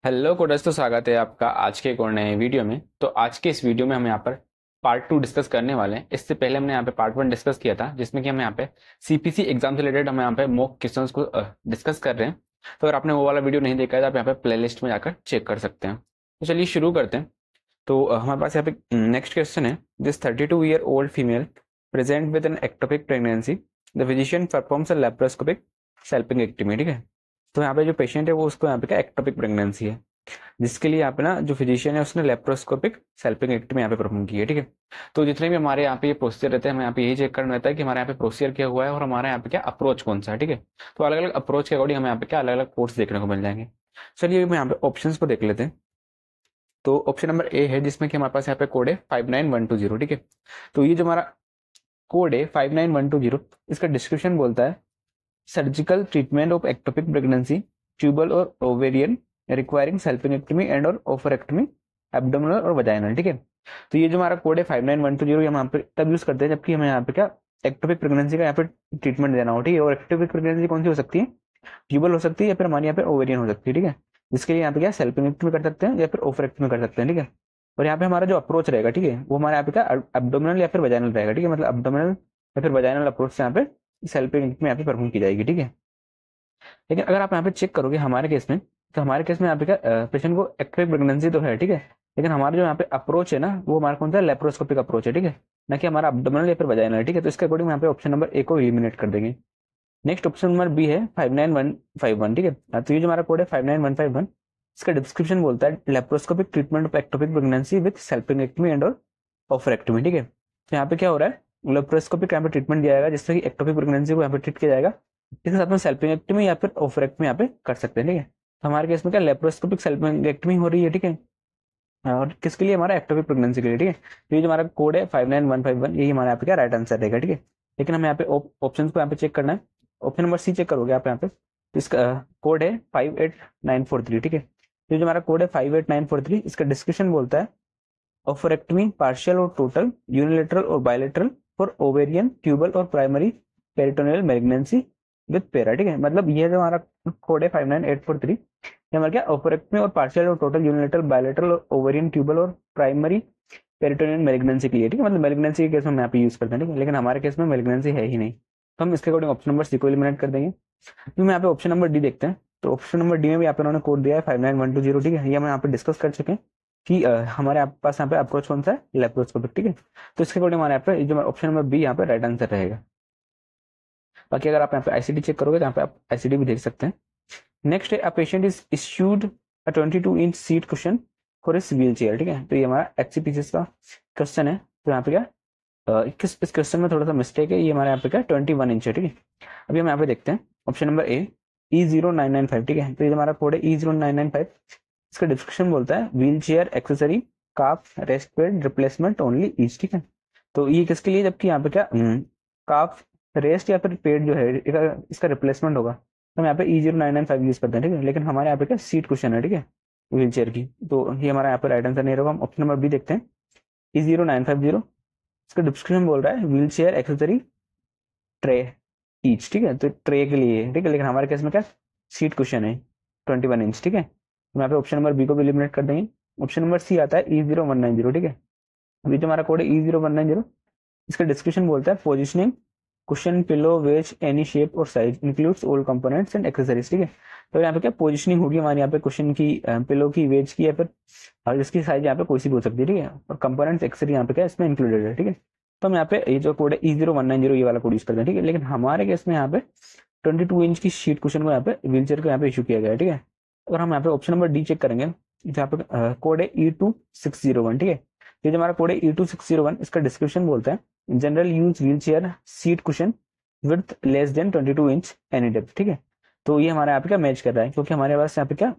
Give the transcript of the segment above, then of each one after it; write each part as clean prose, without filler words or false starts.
Hello coders, तो स्वागत है आपका आज के एक और नए वीडियो में। तो आज के इस वीडियो में हम यहाँ पर पार्ट 2 डिस्कस करने वाले हैं। इससे पहले हमने यहाँ पे पार्ट 1 डिस्कस किया था, जिसमें कि हम यहाँ पे सीपीसी एग्जाम से रिलेटेड हम यहाँ पे मॉक क्वेश्चंस को डिस्कस कर रहे हैं। तो अगर आपने वो वाला वीडियो नहीं देखा है तो आप यहाँ पे प्लेलिस्ट में जाकर चेक कर सकते हैं। तो चलिए शुरू करते हैं। तो हमारे पास यहाँ पे नेक्स्ट क्वेश्चन है। This 32-year-old female present with an ectopic pregnancy, the physician performs a laparoscopic salpingectomy. ठीक है, तो यहाँ पे जो पेशेंट है वो उसको यहाँ पे क्या एक्टोपिक प्रेगनेंसी है, जिसके लिए यहाँ पे ना जो फिजिशियन है उसने लेप्रोस्कोपिक सैल्पिंगेक्टमी यहाँ पे परफॉर्म की है। ठीक है, तो जितने भी हमारे यहाँ पे ये प्रोसीजर रहते हैं हमें यहाँ पे यही चेक करना रहता है कि हमारे यहाँ पे प्रोसीजर क्या हुआ है और हमारे यहाँ पे क्या अप्रोच कौन सा है। ठीक है, तो अलग अलग अप्रोच के अकॉर्डिंग हमें यहाँ पे क्या अलग अलग कोर्स देखने को मिल जाएंगे। चलिए हम यहाँ पे ऑप्शन को देख लेते हैं। तो ऑप्शन नंबर ए है, जिसमें कि हमारे पास यहाँ पे कोड है 59120। ठीक है, तो ये जो हमारा कोड है 59120, इसका डिस्क्रिप्शन बोलता है surgical treatment of ectopic pregnancy, tubal और ओवेरियन रिक्वायरिंग सैल्पिंगेक्टमी एंड और ओफरेक्टमी, एब्डोमिनल और वजाइनल। ठीक है, तो ये जो हमारा कोड है 59120, ये हम यहाँ पे तब यूज करते हैं जबकि हमें यहाँ पे क्या एक्टोपिक प्रेगनेंसी का यहाँ पे ट्रीटमेंट देना हो। ठीक है, और एक्टोपिक प्रेगनेंसी कौन सी हो सकती है, ट्यूबल हो सकती है या फिर हमारे यहाँ पे ओवेरियन हो सकती है। ठीक है, जिसके लिए यहाँ पे क्या सैल्पिंगेक्टमी कर सकते हैं या फिर ओफरेक्टमी कर सकते हैं। ठीक है, और यहाँ पे हमारा जो अप्रोच रहेगा, ठीक है, वो हमारे यहाँ पे क्या एब्डोमिनल या फिर वजाइनल रहेगा। ठीक है, मतलब एब्डोमिनल या फिर वजाइनल अप्रोच से यहाँ पे सैल्पिंगेक्टमी यहाँ पे परफॉर्म की जाएगी। ठीक है, लेकिन अगर आप यहाँ पे चेक करोगे हमारे केस में, तो हमारे केस में यहाँ पे क्या पेशेंट को एक्टिव प्रेगनेंसी तो है। ठीक है, लेकिन हमारा जो यहाँ पे अप्रोच है ना, वो हमारा कौन सा लेप्रोस्कोपिक अप्रोच है। ठीक है, ना कि हमारा अब्डोमिनल या फिर वजाइनल। ठीक है, तो इसके अकॉर्डिंग यहाँ पे ऑप्शन नंबर ए को एलिमिनेट कर देंगे। नेक्स्ट ऑप्शन नंबर बी है 59151। ठीक है, तो ये जो हमारा कोड है 59151, इसका डिस्क्रिप्शन बोलता है laparoscopic treatment of ectopic pregnancy with salpingectomy and और ओफरेक्टमी। ठीक है, तो यहाँ पे क्या हो रहा है, लेप्रोस्कोपिक यहाँ पे ट्रीटमेंट दिया जाएगा जिससे कि एक्टोपिक प्रेगनेंसी को यहाँ पे ट्रीट किया जाएगा। इसके साथ में सैल्पिंगेक्टमी या फिर ओफरेक्टमी यहाँ पे कर सकते हैं। ठीक है, तो हमारे केस में क्या लेप्रोस्कोपिक सैल्पिंगेक्टमी हो रही है। ठीक है, और किसके लिए, हमारा एक्टोपिक प्रेगनेंसी के लिए। ठीक है, तो ये जो हमारा कोड है 59151, यही हमारे यहाँ पे क्या राइट आंसर रहेगा। ठीक है, लेकिन हमें यहाँ पे ऑप्शन को यहाँ पे चेक करना है। ऑप्शन नंबर सी चेक करोगे आप यहाँ पे, तो इसका कोड है 58943। ठीक है, तो ये जो हमारा कोड है 58943, इसका डिस्क्रिप्शन बोलता है ओफरेक्टमी पार्शियल और टोटल, यूनिलेटरल और बायलेटरल फॉर ओवेरियन, ट्यूबल और प्राइमरी पेरिटोनियल मैग्नेंसी विद पेरा। ठीक है, मतलब ये जो हमारा कोड है 59843, ये हमारा क्या ओफरेक्टमी और पार्शियल और टोटल, यूनिलेटरल, बायलेटरल और ओवेरियन, ट्यूबल और प्राइमरी पेरिटोनियल मैग्नेंसी के लिए। ठीक है, मतलब मैग्नेंसी के केस में हम यहाँ पे यूज करते हैं। ठीक है, लेकिन हमारे केस में मैग्नेंसी है ही नहीं, तो हम इसके अकॉर्डिंग ऑप्शन नंबर सी को एलिमिनेट कर देंगे। तो हम यहाँ पे ऑप्शन नंबर डी देखते हैं। तो ऑप्शन नंबर डी में भी यहाँ पे उन्होंने कोड दिया है 59120। ठीक है, ये हम यहाँ पे डिस्कस कर चुके हैं कि हमारे पास यहाँ पे अप्रोच कौन सा है, लेप्रोस्कोपिक। ठीक है, तो इसके अकॉर्डिंग हमारे यहाँ पे जो ऑप्शन नंबर बी यहाँ पे राइट आंसर रहेगा। बाकी अगर आप यहाँ पे आईसीडी चेक करोगे तो यहाँ पे आप आईसीडी भी देख सकते हैं। नेक्स्ट है, a patient is issued a 22-inch seat cushion for इस व्हील चेयर। ठीक है, तो ये हमारा एचसीपीसीएस का क्वेश्चन है। तो यहाँ पे क्या इस क्वेश्चन में थोड़ा सा मिस्टेक है, ये हमारे यहाँ पे क्या 21 इंच है। ठीक है, अभी हम यहाँ पे देखते हैं ऑप्शन नंबर ए E0995। ठीक है, तो ये हमारा कोड है E0995, इसका डिस्क्रिप्शन बोलता है wheelchair accessory calf rest pad replacement only each. ठीक है, तो ये किसके लिए, जबकि यहाँ पे क्या काफ रेस्ट या फिर पेड जो है इसका रिप्लेसमेंट होगा, तो हम यहाँ पे E0995 यूज करते हैं। ठीक है, लेकिन हमारे यहाँ पे क्या सीट कुशन है। ठीक है, व्हील चेयर की, तो ये हमारा यहाँ पे राइट आंसर नहीं रहेगा। हम ऑप्शन नंबर बी देखते हैं E0950, इसका डिस्क्रिप्शन बोल रहा है wheelchair accessory tray each. ठीक है, तो ट्रे के लिए। ठीक है, लेकिन हमारे केस में क्या सीट कुशन है 21 इंच। ठीक है, तो यहाँ पे ऑप्शन नंबर बी को भी एलिमिनेट कर देंगे। ऑप्शन नंबर सी आता है E0190। ठीक है, अभी जो हमारा कोड है E0190, इसका डिस्क्रिप्शन बोलता है positioning cushion pillow wedge any shape और size includes all components and accessories. ठीक है, तो यहाँ पे क्या पोजिशनिंग होगी हमारे यहाँ पे कुशन की, पिलो की, वेज की, या फिर जिसकी साइज यहाँ पे कोई सी भी हो सकती है। ठीक है, और कंपोनेंट्स एक्सेसरी यहाँ पे क्या इसमें इंक्लूडेड है। ठीक है, तो हम यहाँ पे ये जो कोड है E0190, ये वाला कोड यूज करते हैं। ठीक है, लेकिन हमारे केस में यहाँ पे 22 इंच की शीट कुशन को यहाँ पे व्हीलचेयर को यहाँ पे इशू किया गया है। ठीक है, अगर हम यहाँ पे ऑप्शन नंबर डी चेक करेंगे, जहाँ पे कोड है E2601। ठीक है, ये जो हमारा कोड है E2601, इसका डिस्क्रिप्शन बोलता है general use wheel chair seat cushion with less than 22 inch any depth. ठीक है, तो ये हमारे यहाँ पे क्या मैच कर रहा है, क्योंकि हमारे पास यहाँ पे क्या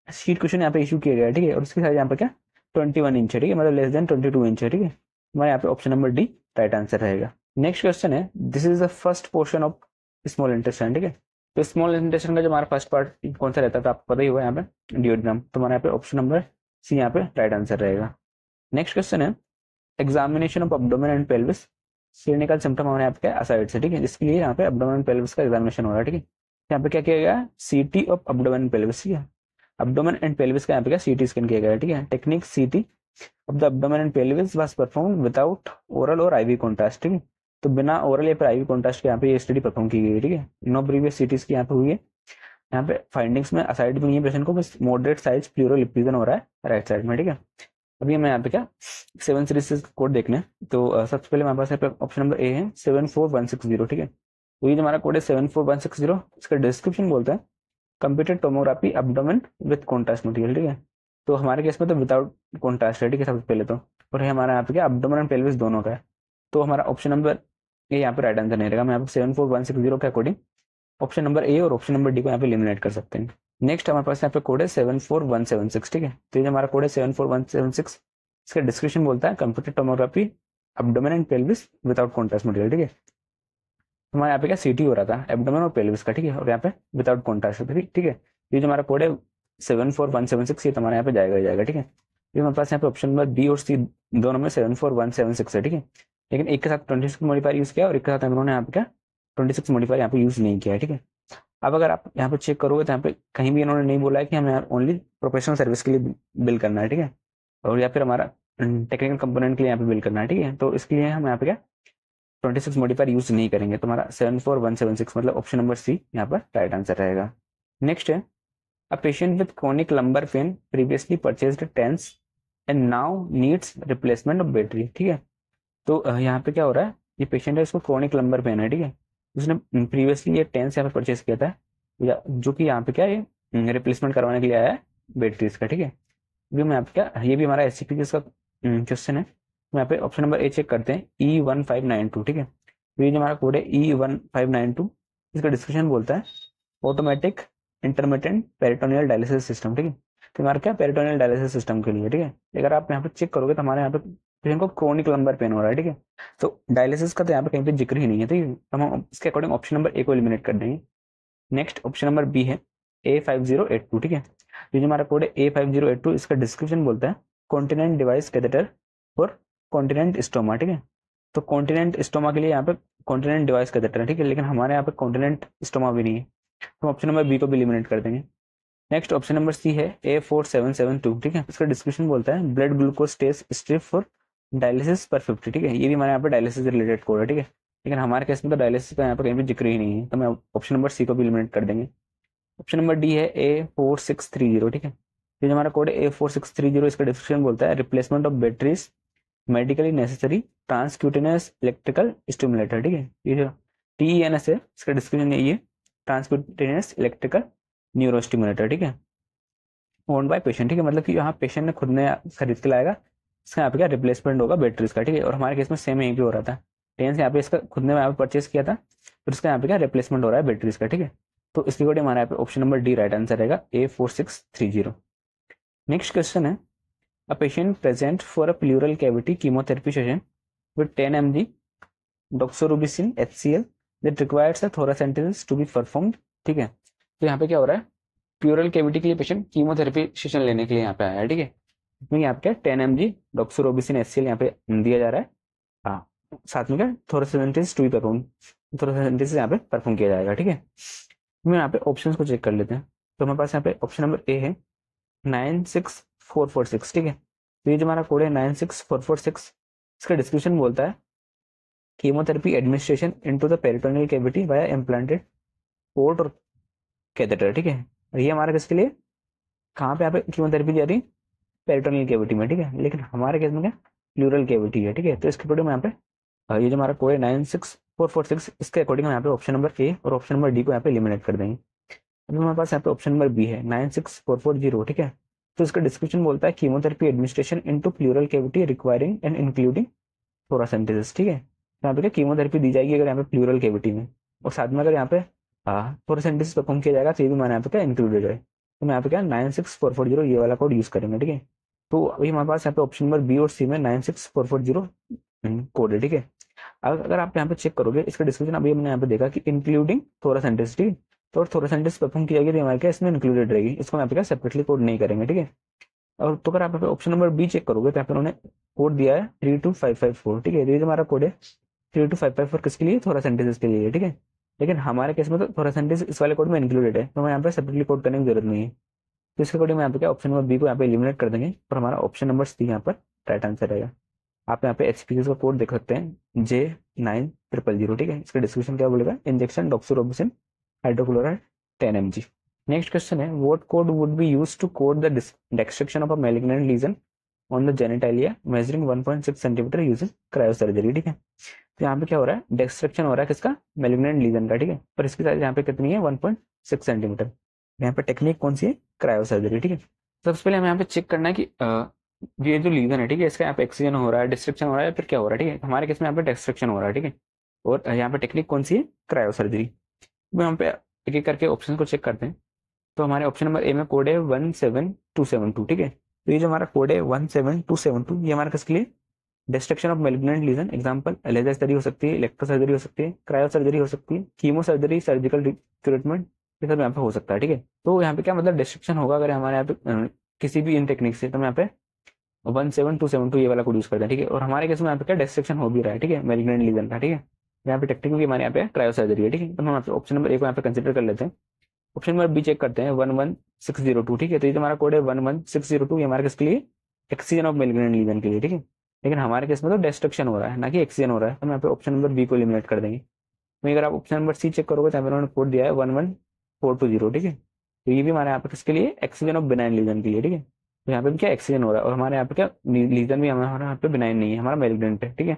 सीट कुशन यहाँ पे इशू किया गया है। ठीक है, और उसकी साइज यहाँ पे क्या 21 इंच है। ठीक है, मतलब लेस देन 22 इंच है। ठीक है, हमारे यहाँ पे option number D right answer रहेगा। नेक्स्ट क्वेश्चन है, this is the first portion of small intestine. ठीक है, तो स्मॉल इंटेस्टाइन का जो हमारा फर्स्ट पार्ट कौन सा रहता है, तो आपको पता ही होगा यहाँ पे डियोड्रम। तो हमारे यहाँ पे ऑप्शन नंबर सी यहाँ पे राइट आंसर रहेगा। नेक्स्ट क्वेश्चन है, examination of abdomen and pelvis clinical symptom हमारे यहाँ पे क्या असाइड से। ठीक है, जिसके लिए यहाँ पे अब्डोमेन एंड पेल्विस का एग्जामिनेशन हो रहा है। ठीक है, यहाँ पे क्या किया गया, सीटी ऑफ अब्डोमेन एंड पेल्विस। ठीक है, अब्डोमेन एंड पेल्विस का यहाँ पे क्या सीटी स्कैन किया गया है, ठीक है। टेक्निक सीटी of the abdomen and pelvis was perform without oral और आईवी कॉन्ट्रास्ट, ठीक है। तो बिना ओरल या फिर आईवी कॉन्ट्रास्ट के यहाँ पे ये स्टडी परफॉर्म की गई है, ठीक है। नो प्रीवियस सीटीज की यहाँ पे हुई है। यहाँ पे फाइंडिंग्स में असाइड भी नहीं है पेशेंट को, बस मॉडरेट साइज प्लूरल इफ्यूजन हो रहा है राइट साइड में, ठीक है। अभी हमें यहाँ पे क्या 7 सीरीज कोड देखना है। तो सबसे पहले हमारे पास यहाँ पे ऑप्शन नंबर ए है 74160, ठीक है। तो ये जो हमारा कोड है 74160, इसका डिस्क्रिप्शन बोलता है computed tomography abdomen with contrast material, ठीक है। तो हमारे केस में तो विदाउट कॉन्ट्रास्ट है, ठीक है, सबसे पहले तो। और ये हमारा यहाँ पे क्या अब्डोमेन एंड पेल्विस दोनों का है। तो हमारा ऑप्शन नंबर ए यहाँ पे राइट आंसर नहीं रहेगा। हम यहाँ पे 74160 के अकॉर्डिंग ऑप्शन नंबर ए और ऑप्शन नंबर डी को यहाँ पे एलिमिनेट कर सकते हैं। नेक्स्ट हमारे पास यहाँ पे कोड है 74176, ठीक है। तो ये हमारा कोड है 74176, इसका डिस्क्रिप्शन बोलता है computed tomography abdomen and pelvis without contrast material, ठीक है। हमारे यहाँ पे क्या सीटी हो रहा था एब्डोमेन और पेल्विस का, ठीक है, और यहाँ पे विदाउट कॉन्ट्रास्ट, ठीक है। ये जो हमारा कोड है 74176, ये तुम्हारे यहाँ पे जाएगा, ठीक है। ये हमारे पास यहाँ पे ऑप्शन नंबर बी और सी दोनों में 74176 है, ठीक है। लेकिन एक के साथ 26 मॉडिफायर यूज किया और एक के साथ उन्होंने यहाँ पे क्या 26 मॉडिफायर यहाँ पे यूज नहीं किया है, ठीक है। अब अगर आप यहाँ पे चेक करोगे तो यहाँ पे कहीं भी इन्होंने नहीं बोला है कि हमें ओनली प्रोफेशनल सर्विस के लिए बिल करना है, ठीक है, और या फिर हमारा टेक्निकल कंपोनेंट के लिए यहाँ पे बिल करना है, ठीक है। तो इसके लिए हम यहाँ पे क्या 26 मॉडिफायर यूज नहीं करेंगे। तो हमारा 74176 मतलब ऑप्शन नंबर सी यहाँ पर राइट आंसर रहेगा। नेक्स्ट है a patient with chronic lumbar pain previously purchased TENS and now needs replacement of battery, ठीक है। तो यहाँ पे क्या हो रहा है, ये पेशेंट है, इसको क्रोनिक लंबर पेन है, ठीक है। उसने प्रीवियसली ये टेंस यहाँ पे परचेज किया था, जो कि यहाँ पे क्या ये रिप्लेसमेंट करवाने के लिए आया है बैटरीज का, ठीक है। अभी मैं यहाँ पे क्या ये भी हमारा एससीपी का क्वेश्चन है। यहाँ पे ऑप्शन नंबर ए चेक करते हैं E1592, ठीक है। तो ये जो हमारा कोड है E1592, इसका डिस्क्रिप्शन बोलता है automatic intermittent peritoneal dialysis system, ठीक है। तो हमारा क्या पेरिटोनियल डायलिसिस सिस्टम के लिए, ठीक है। अगर आप यहाँ पे चेक करोगे तो हमारे यहाँ पे पेशेंट को क्रोनिक लंबर पेन हो रहा है, ठीक है। तो डायलिसिस का तो यहाँ पे कहीं पे जिक्र ही नहीं है, ठीक है। तो हम इसके अकॉर्डिंग ऑप्शन नंबर ए को एलिमिनेट कर देंगे। नेक्स्ट ऑप्शन नंबर बी है A5082, ठीक है। तो जो हमारा कोड है A5082, इसका डिस्क्रिप्शन बोलता है continent device catheter for continent stoma, ठीक है। तो कॉन्टिनेंट स्टोमा के लिए यहाँ पे कॉन्टिनेंट डिवाइस कैथेटर है, ठीक है, लेकिन हमारे यहाँ पे कॉन्टिनेंट स्टोमा भी नहीं है, तो ऑप्शन नंबर बी को भी एलिमिनेट कर देंगे। नेक्स्ट ऑप्शन नंबर सी है A4772, ठीक है। इसका डिस्क्रिप्शन बोलता है blood glucose test strip for dialysis पर 50, ठीक है। ये भी हमारे यहाँ पे डायलिसिस रिलेटेड कोड है, ठीक है, लेकिन हमारे केस में तो डायलिसिस का यहाँ पे कहीं भी जिक्र ही नहीं है, तो मैं ऑप्शन नंबर सी को भी एलिमिनेट कर देंगे। ऑप्शन नंबर डी है A4630, ठीक है। ये जो हमारा कोड है A4630, इसका डिस्क्रिप्शन बोलता है replacement of batteries medically necessary transcutaneous electrical stimulator, ठीक है। ये जो TENS है, इसका डिस्क्रिप्शन यही है ट्रांसक्यूटेनियस इलेक्ट्रिकल न्यूरो स्टिमुलेटर, ठीक है, ओन बाय पेशेंट, ठीक है। मतलब कि यहाँ पेशेंट ने खुद ने खरीद के लाएगा, इसका यहाँ पे क्या रिप्लेसमेंट होगा बैटरीज का, ठीक है। और हमारे केस में सेम यहीं पे हो रहा था, टेंस यहाँ पे इसका खुद ने यहाँ पे परचेस किया था, फिर इसका यहाँ पे क्या रिप्लेसमेंट हो रहा है बैटरीज का, ठीक है। तो इसकी अकॉर्डिंग हमारे यहाँ पे option number D right answer रहेगा A4630। नेक्स्ट क्वेश्चन है a patient present for a pleural cavity chemotherapy session with 10 mg doxorubicin HCl that requires a thoracentesis to be performed, ठीक है। तो यहाँ पे क्या हो रहा है, प्लूरल कैविटी के लिए पेशेंट कीमोथेरेपी सेशन लेने के लिए यहाँ पे आया है, ठीक है। इसमें यहाँ पे क्या 10 mg doxorubicin HCl यहाँ पे दिया जा रहा है, हाँ, साथ में क्या thoracentesis to be perform, thoracentesis यहाँ पे परफॉर्म किया जाएगा, ठीक है। हम यहाँ पे ऑप्शंस को चेक कर लेते हैं। तो हमारे पास यहाँ पे ऑप्शन नंबर ए है 96446, ठीक है। तो ये जो हमारा कोड है 96446, इसका डिस्क्रिप्शन बोलता है chemotherapy administration into the peritoneal cavity via implanted port और कैथेटर, ठीक है। और ये हमारे किसके लिए कहाँ पे यहाँ पे कीमोथेरेपी जा रही है पेरिटोनियल कैविटी में, ठीक है, लेकिन हमारे केस में क्या प्लूरल कैविटी है, ठीक है। तो इसके अकॉर्डिंग यहाँ पे ये जो हमारा कोड है 96446, इसके अकॉर्डिंग हम यहाँ पे ऑप्शन नंबर ए और ऑप्शन नंबर डी को यहाँ पे एलिमिनेट कर देंगे। अभी हमारे पास यहाँ पे ऑप्शन नंबर बी है 96440, ठीक है। तो इसका डिस्क्रिप्शन बोलता है chemotherapy administration into pleural cavity requiring and including thoracentesis, ठीक है। तो यहाँ पे क्या कीमोथेरेपी दी जाएगी अगर यहाँ पे प्लूरल कैविटी में, और साथ में अगर यहाँ पे थोरासेंटेसिस परफॉर्म किया जाएगा तो ये भी हमारे यहाँ पे क्या इंक्लूडेड है। तो मैं यहाँ पे क्या 96440 ये वाला कोड यूज करेंगे, ठीक है। तो अभी हमारे पास यहाँ पे ऑप्शन नंबर बी और सी में 96440 कोड है, ठीक है। अगर आप यहाँ पे चेक करोगे इसका डिस्क्रिप्शन, अभी हमने यहाँ पे देखा कि इंक्लूडिंग थोरासेंटेसिस, ठीक है। तो थोरासेंटेसिस परफॉर्म की जाएगी तो हमारे क्या इसमें इंक्लूडेड रहेगी, इसको यहाँ पे क्या सेपरेटली कोड नहीं करेंगे, ठीक है। और तो अगर आप ऑप्शन नंबर बी चेक करोगे तो यहाँ पे उन्होंने कोड दिया है 32554, ठीक है। ये जो हमारा कोड है 32554 किसके लिए थोरासेंटेसिस के लिए, ठीक है। लेकिन हमारे केस में तो थोरासेंटेसिस इस वाले कोड में इंक्लूडेड है, तो हमें यहाँ पे सेपरेटली कोड करने की जरूरत नहीं है। तो इसके अकॉर्डिंग यहाँ पे क्या ऑप्शन नंबर बी को यहाँ पे एलिमिनेट कर देंगे और हमारा ऑप्शन नंबर सी यहाँ पर राइट आंसर रहेगा। आप यहाँ पे एचपीसी का कोड देख सकते हैं J9000, ठीक है। इसका डिस्क्रिप्शन क्या बोलेगा, injection doxorubicin hydrochloride 10 mg। Next question है, what code would be used to code the destruction of a malignant lesion on the genitalia measuring 1.6 centimetre using cryosurgery, ठीक है। तो यहाँ पे क्या हो रहा है, डिस्ट्रक्शन हो रहा है किसका, मैलिग्नेंट लीजन का, ठीक है। और इसकी साइज यहाँ पे कितनी है, 1.6 सेंटीमीटर। यहाँ पे टेक्निक कौन सी है, क्रायोसर्जरी, ठीक है। सबसे पहले हमें यहाँ पे चेक करना है कि ये जो लीजन है, ठीक है, इसका यहाँ पे एक्सीजन हो रहा है, डिस्ट्रक्शन हो रहा है, फिर क्या हो रहा है, ठीक है। हमारे केस में यहाँ पे डिस्ट्रक्शन हो रहा है, ठीक है। और यहाँ पे टेक्निक कौन सी है, क्रायोसर्जरी। तो यहाँ पे एक एक करके ऑप्शन को चेक करते हैं। तो हमारे ऑप्शन नंबर ए में कोड है 17272, ठीक है। तो ये जो हमारा कोड है 17272, ये हमारा किसके लिए, destruction of malignant lesion, example laser surgery हो सकती है, इलेक्ट्रो सर्जरी हो सकती है, क्रायो सर्जरी हो सकती है, कीमो सर्जरी, सर्जिकल ट्रीटमेंट, ये सब यहाँ पे हो सकता है, ठीक है। तो यहाँ पे क्या मतलब डिस्ट्रक्शन होगा अगर हमारे यहाँ पे किसी भी इन टेक्निक से, तो यहाँ पे 17272 ये वाला कोड यूज करते हैं, ठीक है। और हमारे केस में यहाँ पे क्या डिस्ट्रक्शन हो भी रहा है, ठीक है, मैलिग्नेंट लीजन का, ठीक है। यहाँ पे टेक्निक भी हमारे यहाँ पे क्रायो सर्जरी है, ठीक है। तो हम यहाँ पे ऑप्शन नंबर ए को यहाँ पे कंसिडर कर लेते हैं। ऑप्शन नंबर बी चेक करते हैं 11602, ठीक है। तो ये हमारा कोड है 11602, ये हमारे किसके लिए, एक्सीजन ऑफ मैलिग्नेंट लीजन के लिए, ठीक है। लेकिन हमारे केस में तो डिस्ट्रक्शन हो रहा है ना कि एक्सीजन हो रहा है, तो हम यहाँ पे ऑप्शन नंबर बी को एलिमिनेट कर देंगे। तो अगर आप ऑप्शन नंबर सी चेक करोगे तो यहाँ पे उन्होंने कोड दिया है 11420, ठीक है। तो ये भी हमारे यहाँ पे किसके लिए, एक्सीजन ऑफ बिनाइन लीजन के लिए, ठीक है। तो यहाँ पे भी क्या एक्सीजन हो रहा है, और हमारे यहाँ पे क्या लीजन भी हमारे यहाँ पे बिनाइन नहीं है, हमारा मैलिग्नेंट है, ठीक है।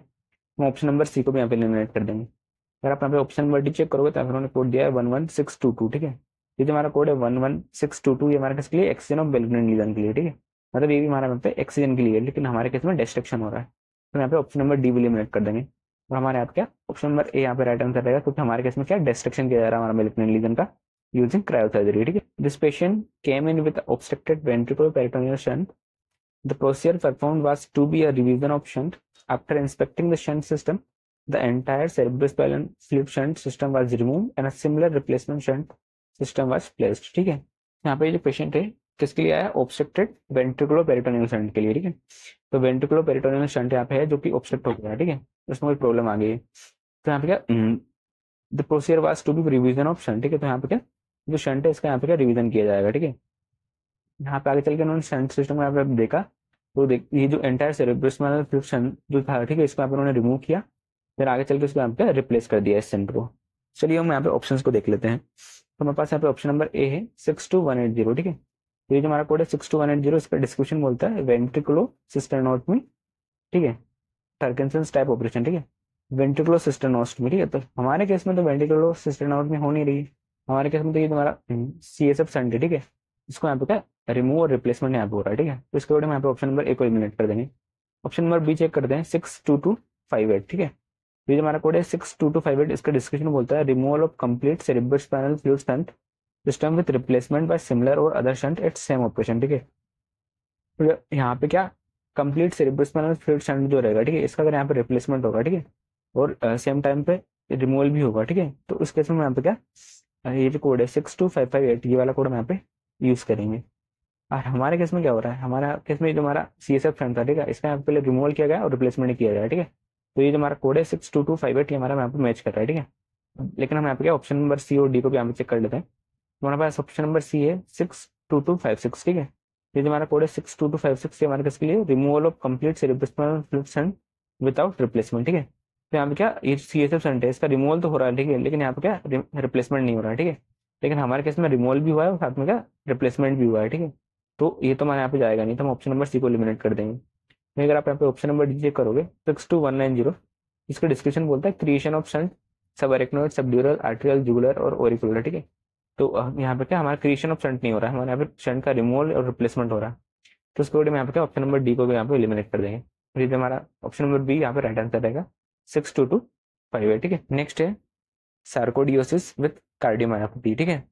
हम ऑप्शन नंबर सी को भी यहाँ पे एलिमिनेट कर देंगे। अगर आप यहाँ पे ऑप्शन नंबर डी चेक करोगे तो उन्होंने कोड दिया है 11622, ठीक है। ये जो हमारा कोड है 11622, ये हमारे किसके लिए, एक्सीजन ऑफ मैलिग्नेंट लीजन के लिए, ठीक है। मतलब ये भी हमारे यहाँ पे एक्सीजन के लिए, लेकिन हमारे केस में डिस्ट्रक्शन हो रहा है, तो यहाँ पे ऑप्शन नंबर डी भी एलिमिनेट कर देंगे। और हमारे यहाँ पे क्या ऑप्शन नंबर ए यहाँ पे राइट आंसर रहेगा, क्योंकि हमारे केस में क्या डिस्ट्रक्शन किया जा रहा है हमारा मैलिग्नेंट लीजन का यूजिंग क्रायोसर्जरी, ठीक है। This patient came in with obstructed ventricular peritoneal shunt. The procedure performed was to be a revision of shunt. After inspecting the shunt system, the entire cerebrospinal fluid shunt system was removed and a similar replacement shunt system was placed, ठीक है। यहाँ पे जो patient है किसके लिए आया, obstructed ventricular peritoneal shunt के लिए, ठीक है। तो वेंट्रिकुलर पेरिटोनियल शंट यहाँ पे है जो कि ऑब्स्ट्रक्ट हो गया है, ठीक है, उसमें कोई प्रॉब्लम आ गई है। तो यहाँ पे क्या the procedure was to be revision of shunt, ठीक है। तो यहाँ पे क्या जो शंट है इसका यहाँ पे क्या रिवीजन किया जाएगा, ठीक है। यहाँ पे आगे चल के उन्होंने शंट सिस्टम को यहाँ पे देखा, तो देख ये जो एंटायर सेरेब्रोस्पाइनल फ्लूइड शंट जो था, ठीक है, इसको यहाँ पे उन्होंने रिमूव किया, फिर आगे चल के उसको यहाँ पे रिप्लेस कर दिया इस शंट को। चलिए हम यहाँ पे ऑप्शंस को देख लेते हैं। तो हमारे पास यहाँ पे ऑप्शन नंबर ए है 62180, ठीक है। तो ये जो हमारा कोड है 62180, इसका डिस्क्रिप्शन बोलता है वेंट्रिकुलो सिस्टर्नोटमी, ठीक है, पार्किंसंस टाइप ऑपरेशन, ठीक है, वेंट्रिकुलो सिस्टर्नोटमी, ठीक है। तो हमारे केस में तो वेंट्रिकुलो सिस्टर्नोटमी हो नहीं रही, हमारे केस में तो ये तुम्हारा CSF शंट है, ठीक है। इसको यहाँ पे क्या रिमूव और रिप्लेसमेंट यहाँ पे हो रहा है, ठीक है। तो इसके बाद यहाँ पे ऑप्शन नंबर ए को एलिमिनेट कर देंगे। ऑप्शन नंबर बी चेक करते हैं 62258, ठीक है। ये जो हमारा कोड है 62258, इसका डिस्क्रिप्शन बोलता है removal of complete cerebrospinal fluid shunt system with replacement by similar और other shunt at same operation, ठीक है। तो यहाँ पे क्या कंप्लीट सेरेब्रोस्पाइनल फ्लूइड शंट जो रहेगा, ठीक है, इसका अगर यहाँ पे रिप्लेसमेंट होगा, ठीक है, और सेम टाइम पे रिमूवल भी होगा, ठीक है। तो इस केस में यहाँ पे क्या ये जो कोड है 62558, ये वाला कोड हम यहाँ पे यूज करेंगे। और हमारे केस में क्या हो रहा है, हमारा केस में जो हमारा CSF शंट था, ठीक है, इसका यहाँ पे पहले रिमूवल किया गया और रिप्लेसमेंट किया गया, ठीक है। तो ये जो हमारा कोड है 62258, ये हमारा यहाँ पे मैच कर रहा है, ठीक है। लेकिन हम यहाँ पे क्या ऑप्शन नंबर सी और डी को भी यहाँ पे चेक कर लेते हैं। तो हमारे पास ऑप्शन नंबर सी है 62256, ठीक है। ये जो हमारा कोड है 62256, ये हमारे किसके लिए, removal of complete cerebrospinal fluid shunt without replacement, ठीक है। तो यहाँ पे क्या ये CSF शंट है, इसका रिमूवल तो हो रहा है, ठीक है, लेकिन यहाँ पे क्या रिप्लेसमेंट नहीं हो रहा है, ठीक है। लेकिन हमारे केस में रिमूवल भी हुआ है और साथ में क्या रिप्लेसमेंट भी हुआ है, ठीक है। तो ये तो हमारे यहाँ पे जाएगा नहीं, तो हम ऑप्शन नंबर सी को एलिमिनेट कर देंगे। अगर आप यहाँ पे ऑप्शन नंबर डी चेक करोगे 62190, इसका डिस्क्रिप्शन बोलता है क्रिएशन ऑफ शंट सब अरेक्नोइड, सबड्यूरल, आर्टेरियल, जुगुलर और ओरिकुलर, ठीक है। तो यहाँ पे क्या हमारा क्रिएशन ऑफ शंट नहीं हो रहा है, हमारे यहाँ पे शंट का रिमूवल और रिप्लेसमेंट हो रहा है। तो उसके बाद यहाँ पे क्या ऑप्शन नंबर डी को भी यहाँ पे एलिमिनेट कर देंगे। फिर हमारा ऑप्शन नंबर बी यहाँ पे राइट आंसर रहेगा 62258, ठीक है। नेक्स्ट है सार्कोडियोसिस विद कार्डियोमायोपैथी, ठीक है।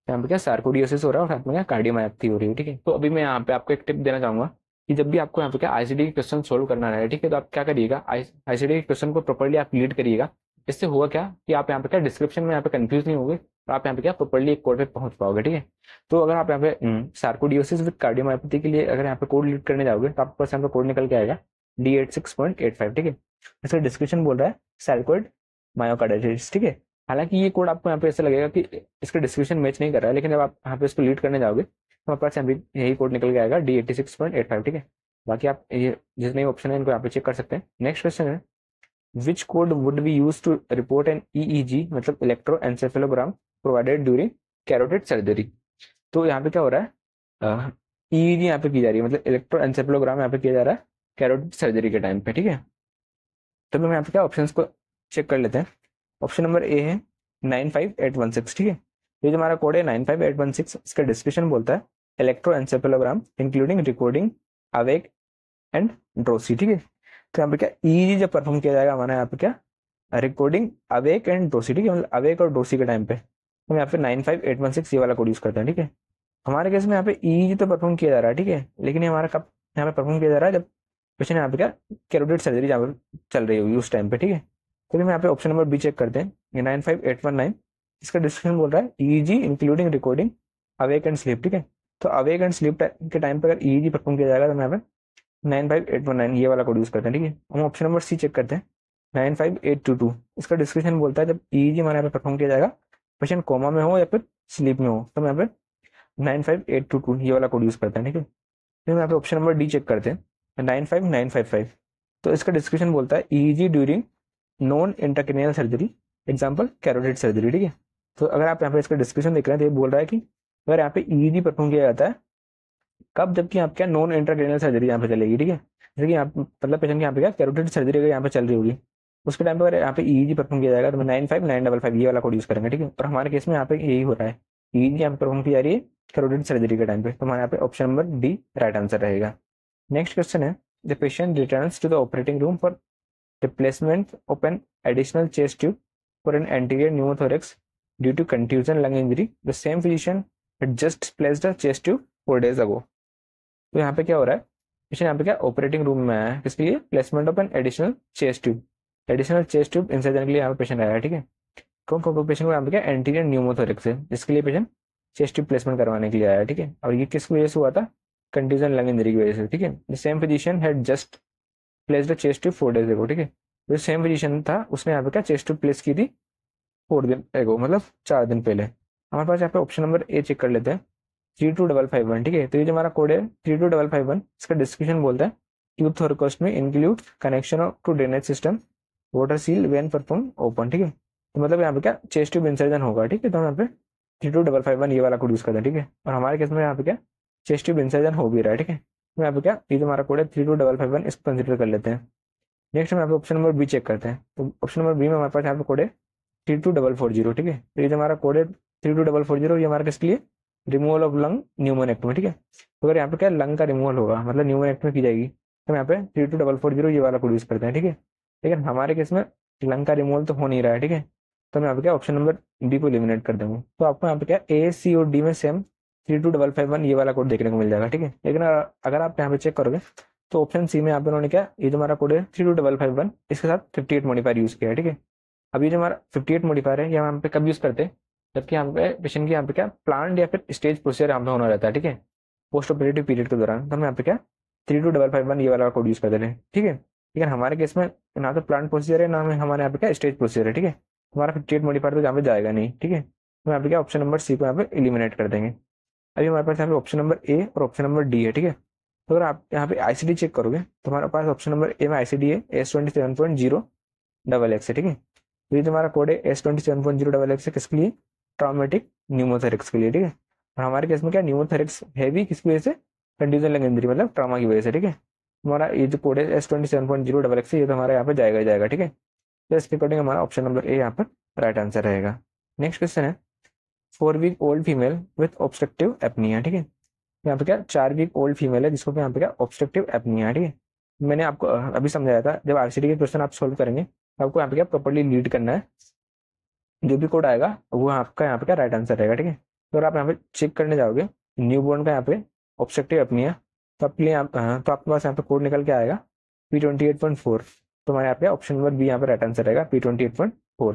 यहाँ पे क्या सार्कोडियोसिस हो रहा है और साथ में क्या कार्डियोमायोपैथी हो रही है, ठीक है। तो अभी मैं यहाँ पे आपको एक टिप देना चाहूंगा कि जब भी आपको यहाँ पे क्या ICD के क्वेश्चन सोल्व करना है, ठीक है, तो आप क्या करिएगा, ICD के क्वेश्चन को प्रॉपर्ली आप रीड करिएगा। इससे होगा क्या कि आप यहाँ पे क्या डिस्क्रिप्शन में यहाँ पे कंफ्यूज नहीं होगे और आप यहाँ पे क्या प्रॉपर्ली एक कोड पे पहुंच पाओगे, ठीक है। तो अगर आप यहाँ पे सार्कोडियोसिस विद कार्डियोमायोपैथी के लिए अगर यहाँ पे कोड रीड करने जाओगे तो आपके पास यहाँ पे कोड निकल के आएगा D86.85, ठीक है। इसका डिस्क्रिप्शन बोल रहा है सार्कोइड मायोकार्डाइटिस, ठीक है। हालांकि ये कोड आपको यहाँ पे ऐसा लगेगा कि इसका डिस्क्रिप्शन मैच नहीं कर रहा है, लेकिन जब आप यहाँ पे इसको लीड करने जाओगे हमारे पास यहाँ भी यही कोड निकल के आएगा D86.85, ठीक है। बाकी आप ये जितने ऑप्शन है इनको यहाँ पे चेक कर सकते हैं। नेक्स्ट क्वेश्चन है, which code would be use to report an EEG मतलब electroencephalogram provided during carotid surgery. तो यहाँ पे क्या हो रहा है, EEG यहाँ पे की जा रही है, मतलब इलेक्ट्रोएंसेफेलोग्राम यहाँ पे किया जा रहा है कैरोटिड सर्जरी के टाइम पे, ठीक है। तो हम यहाँ पे क्या ऑप्शंस को चेक कर लेते हैं। ऑप्शन नंबर ए है 95816, ठीक है। ये जो हमारा कोड है 95816, इसका डिस्क्रिप्शन बोलता है इलेक्ट्रोएंसेफेलोग्राम इंक्लूडिंग रिकॉर्डिंग अवेक एंड ड्रोसी, ठीक है। तो यहाँ पे क्या EEG जब परफॉर्म किया जाएगा हमारा यहाँ पे क्या रिकॉर्डिंग अवेक एंड ड्रोसी, ठीक है, मतलब अवेक और ड्रोसी के टाइम पे हम यहाँ पे 95816 ये वाला कोड यूज करते हैं, ठीक है। हमारे केस में यहाँ पे EEG तो परफॉर्म किया जा रहा है, ठीक है, लेकिन ये हमारा कब यहाँ पे परफॉर्म किया जा रहा है, जब पेशेंट यहाँ पे क्या कैरोटिड सर्जरी जहाँ पे चल रही होगी उस टाइम पे, ठीक है। तो हम यहाँ पे ऑप्शन नंबर बी चेक करते हैं, ये 95819, इसका डिस्क्रिप्शन बोल रहा है EEG including recording awake and sleep, ठीक है। तो अवेक एंड स्लीप के टाइम पे अगर EEG परफॉर्म किया जाएगा तो हम यहाँ पे 95819 ये वाला कोड यूज करते हैं, ठीक है। हम ऑप्शन नंबर सी चेक करते हैं 95822, इसका डिस्क्रिप्शन बोलता है जब EEG हमारे यहाँ पे परफॉर्म किया जाएगा पेशेंट कोमा में हो या फिर स्लीप में हो, तो हम यहाँ पे 95822 ये वाला कोड यूज करते हैं, ठीक है। फिर हम यहाँ पे ऑप्शन नंबर डी चेक करते हैं 95955, तो इसका डिस्क्रिप्शन बोलता है EEG during non intracranial surgery example carotid surgery, ठीक है। तो अगर आप यहाँ पे इसका डिस्क्रिप्शन देख रहे हैं तो ये बोल रहा है कि अगर यहाँ पे EEG परफॉर्म किया जाता है कब, जबकि आप क्या नॉन इंट्राक्रैनियल सर्जरी यहाँ पे चलेगी, ठीक है। जैसे कि यहाँ मतलब पेशेंट के यहाँ पे क्या कैरोटिड सर्जरी अगर यहाँ पे चल रही होगी उसके टाइम पे अगर यहाँ पे EEG परफॉर्म किया जाएगा तो 95955 ये वाला कोड यूज करेंगे, ठीक है। और हमारे केस में यहाँ पे यही हो रहा है, EEG यहाँ पे परफॉर्म की जा रही है कैरोटिड सर्जरी के टाइम पे, तो हमारे यहाँ पे option number D right answer रहेगा। नेक्स्ट क्वेश्चन है, the patient returns to the operating room for replacement of an additional chest tube for an anterior pneumothorax due to contusion lung injury, the same physician had just placed a chest tube 4 days ago। तो यहाँ पे क्या हो रहा है, patient यहाँ पे क्या ऑपरेटिंग रूम में आया है, किसके लिए, placement of an additional chest tube, additional chest tube insertion के लिए यहाँ पे पेशेंट आया है, ठीक है। कौन कौन पेशेंट को यहाँ पे क्या एंटीरियर न्यूमोथोरेक्स है जिसके लिए पेशेंट चेस्ट ट्यूब प्लेसमेंट करवाने के लिए आया है, ठीक है। और ये किस वजह से हुआ था, कंट्यूजन लंग इंजरी की वजह से, ठीक है। The same physician had just placed a chest tube 4 days ago, ठीक है। जो सेम फिजिशियन था उसने यहाँ पे क्या चेस्ट ट्यूब प्लेस की थी 4 दिन एगो, मतलब 4 दिन पहले। हमारे पास यहाँ पे ऑप्शन नंबर ए चेक कर लेते हैं 32551, ठीक है। तो ये जो हमारा कोड है 32551, इसका डिस्क्रिप्शन बोलता है tube thoracostomy include connection to drainage system water seal when perform open, ठीक है। तो मतलब यहाँ पे क्या चेस्ट ट्यूब इंसर्जन होगा, ठीक है। तो हम यहाँ पे 32551 ये वाला कोड यूज करते हैं, ठीक है। और हमारे केस में यहाँ पे क्या चेस्ट ट्यूब इंसर्जन हो भी रहा है, ठीक है। तो यहाँ पे क्या ये जो हमारा कोड है 32551 इसको कंसिडर कर लेते हैं। नेक्स्ट हम यहाँ पे ऑप्शन नंबर बी चेक करते हैं, तो ऑप्शन नंबर बी में हमारे पास यहाँ पे कोड है 32440, ठीक है। तो ये जो हमारा कोड है 32440 ये हमारा किसके लिए, रिमूवल ऑफ लंग न्यूमोनेक्टमी, ठीक है। तो अगर यहाँ पे क्या लंग का रिमूवल होगा मतलब न्यूमोनेक्टमी की जाएगी तो हम यहाँ पे 32440 ये वाला कोड यूज करते हैं, ठीक है। लेकिन हमारे केस में लंग का रिमूवल तो हो नहीं रहा है, ठीक है। तो हम यहाँ पे क्या ऑप्शन नंबर डी को एलिमिनेट कर देंगे। तो आपको यहाँ पे क्या ए सी और डी में सेम 32551 ये वाला कोड देखने को मिल जाएगा, ठीक है। लेकिन अगर आप यहाँ पे चेक करोगे तो ऑप्शन सी में यहाँ पे उन्होंने क्या ये जो हमारा कोड है 32551 इसके साथ 58 मॉडिफायर यूज किया है, ठीक है। अब ये जो हमारा 58 मॉडिफायर है ये हम यहाँ पे कब यूज करते हैं, जबकि यहाँ पे पेशेंट की यहाँ पे क्या प्लांट या फिर स्टेज प्रोसीजर यहाँ पे होना रहता है, ठीक है, पोस्ट ऑपरेटिव पीरियड के दौरान। तो हम यहाँ पे क्या 32551 ये वाला कोड यूज करते हैं, ठीक है। लेकिन हमारे केस में ना तो प्लांट प्रोसीजर है ना हमारे यहाँ पे क्या स्टेज प्रोसीजर है, ठीक है। हमारा 58 मॉडिफायर तो यहाँ पे जाएगा नहीं, ठीक है। तो यहाँ पे क्या ऑप्शन नंबर सी को यहाँ पे एलिमिनेट कर देंगे। अभी हमारे पास यहाँ पे ऑप्शन नंबर ए और ऑप्शन नंबर डी है, ठीक है। तो अगर आप यहाँ पे ICD चेक करोगे तो हमारे पास ऑप्शन नंबर ए में ICD है S27.0XX है, ठीक है। तो ये जो हमारा कोड है S27.0XX है किसके लिए, ट्रॉमेटिक न्यूमोथोरेक्स के लिए, ठीक है। और हमारे केस में क्या न्यूमोथोरेक्स है भी किसकी वजह से, कंट्यूजन लंग इंजरी मतलब ट्रॉमा की वजह से, ठीक है। हमारा ये जो कोड है S27.0XX ये तो हमारा यहाँ पे जाएगा ही जाएगा, ठीक है। तो इसके अकॉर्डिंग हमारा ऑप्शन नंबर ए यहाँ पर राइट आंसर रहेगा। नेक्स्ट क्वेश्चन है 4 week old female with obstructive apnea, ठीक है। यहाँ पे क्या 4 वीक ओल्ड फीमेल है जिसको यहाँ पे क्या ऑब्स्ट्रक्टिव एपनिया है, ठीक है। मैंने आपको अभी समझाया था जब RCD के क्वेश्चन आप सोल्व करेंगे तो आपको यहाँ पे क्या प्रॉपर्ली लीड करना है, जो भी कोड आएगा वो आपका यहाँ पे क्या राइट आंसर रहेगा, ठीक है। तो अगर आप यहाँ पे चेक करने जाओगे न्यू बोर्न का यहाँ पे ऑब्स्ट्रक्टिव एपनिया तो आपके लिए तो आपके पास यहाँ पे कोड निकल के आएगा P28.4। तो हमारे यहाँ पे ऑप्शन नंबर बी यहाँ पे राइट आंसर रहेगा P28.4।